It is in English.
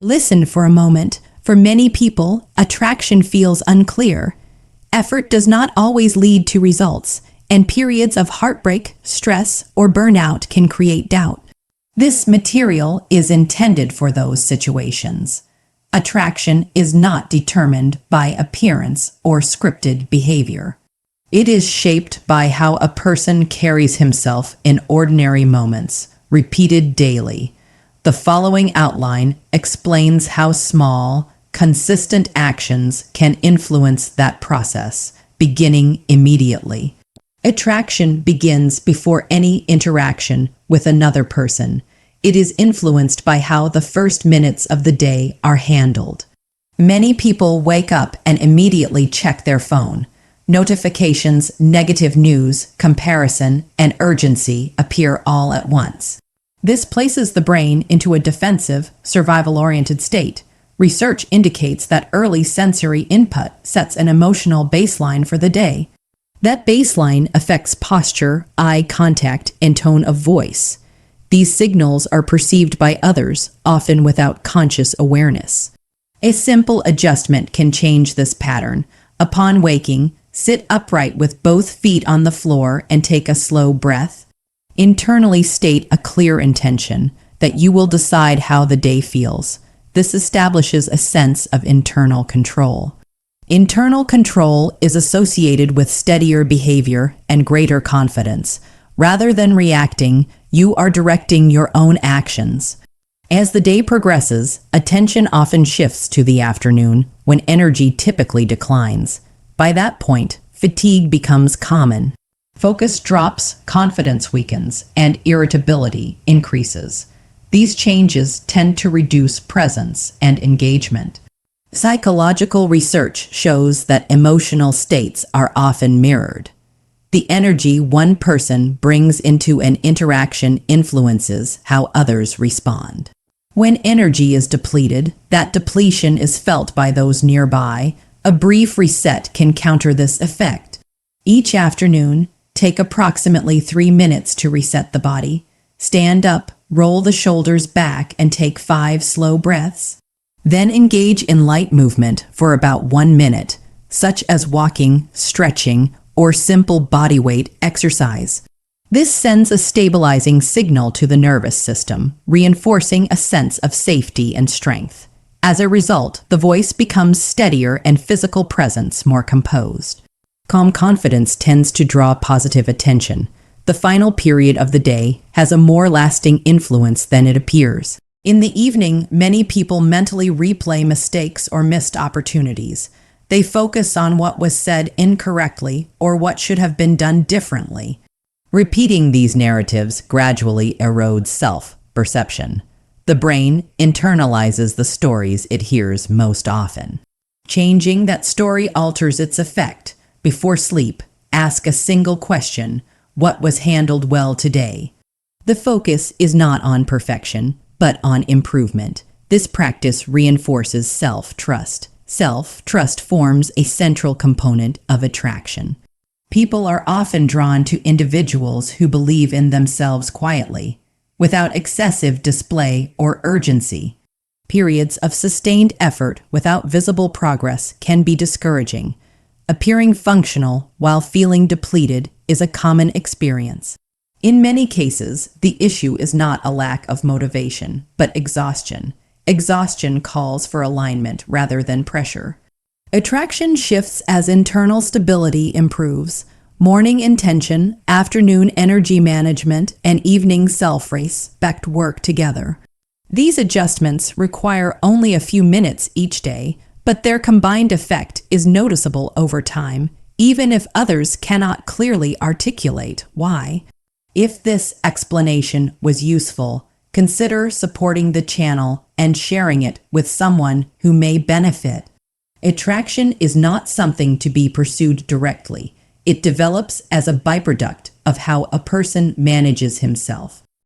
Listen for a moment. For many people, attraction feels unclear. Effort does not always lead to results, and periods of heartbreak, stress, or burnout can create doubt. This material is intended for those situations. Attraction is not determined by appearance or scripted behavior. It is shaped by how a person carries himself in ordinary moments, repeated daily. The following outline explains how small, consistent actions can influence that process, beginning immediately. Attraction begins before any interaction with another person. It is influenced by how the first minutes of the day are handled. Many people wake up and immediately check their phone. Notifications, negative news, comparison, and urgency appear all at once. This places the brain into a defensive, survival-oriented state. Research indicates that early sensory input sets an emotional baseline for the day. That baseline affects posture, eye contact, and tone of voice. These signals are perceived by others, often without conscious awareness. A simple adjustment can change this pattern. Upon waking, sit upright with both feet on the floor and take a slow breath. Internally state a clear intention that you will decide how the day feels. This establishes a sense of internal control. Internal control is associated with steadier behavior and greater confidence. Rather than reacting, you are directing your own actions. As the day progresses, attention often shifts to the afternoon, when energy typically declines. By that point, fatigue becomes common. Focus drops, confidence weakens, and irritability increases. These changes tend to reduce presence and engagement. Psychological research shows that emotional states are often mirrored. The energy one person brings into an interaction influences how others respond. When energy is depleted, that depletion is felt by those nearby. A brief reset can counter this effect. Each afternoon, take approximately 3 minutes to reset the body. Stand up, roll the shoulders back, and take 5 slow breaths. Then engage in light movement for about 1 minute, such as walking, stretching, or simple bodyweight exercise. This sends a stabilizing signal to the nervous system, reinforcing a sense of safety and strength. As a result, the voice becomes steadier and physical presence more composed. Calm confidence tends to draw positive attention. The final period of the day has a more lasting influence than it appears. In the evening, many people mentally replay mistakes or missed opportunities. They focus on what was said incorrectly or what should have been done differently. Repeating these narratives gradually erodes self-perception. The brain internalizes the stories it hears most often. Changing that story alters its effect. Before sleep, ask a single question: what was handled well today? The focus is not on perfection, but on improvement. This practice reinforces self-trust. Self-trust forms a central component of attraction. People are often drawn to individuals who believe in themselves quietly, without excessive display or urgency. Periods of sustained effort without visible progress can be discouraging. Appearing functional while feeling depleted is a common experience. In many cases, the issue is not a lack of motivation, but exhaustion. Exhaustion calls for alignment rather than pressure. Attraction shifts as internal stability improves. Morning intention, afternoon energy management, and evening self-respect work together. These adjustments require only a few minutes each day, but their combined effect is noticeable over time, even if others cannot clearly articulate why. If this explanation was useful, consider supporting the channel and sharing it with someone who may benefit. Attraction is not something to be pursued directly. It develops as a byproduct of how a person manages himself.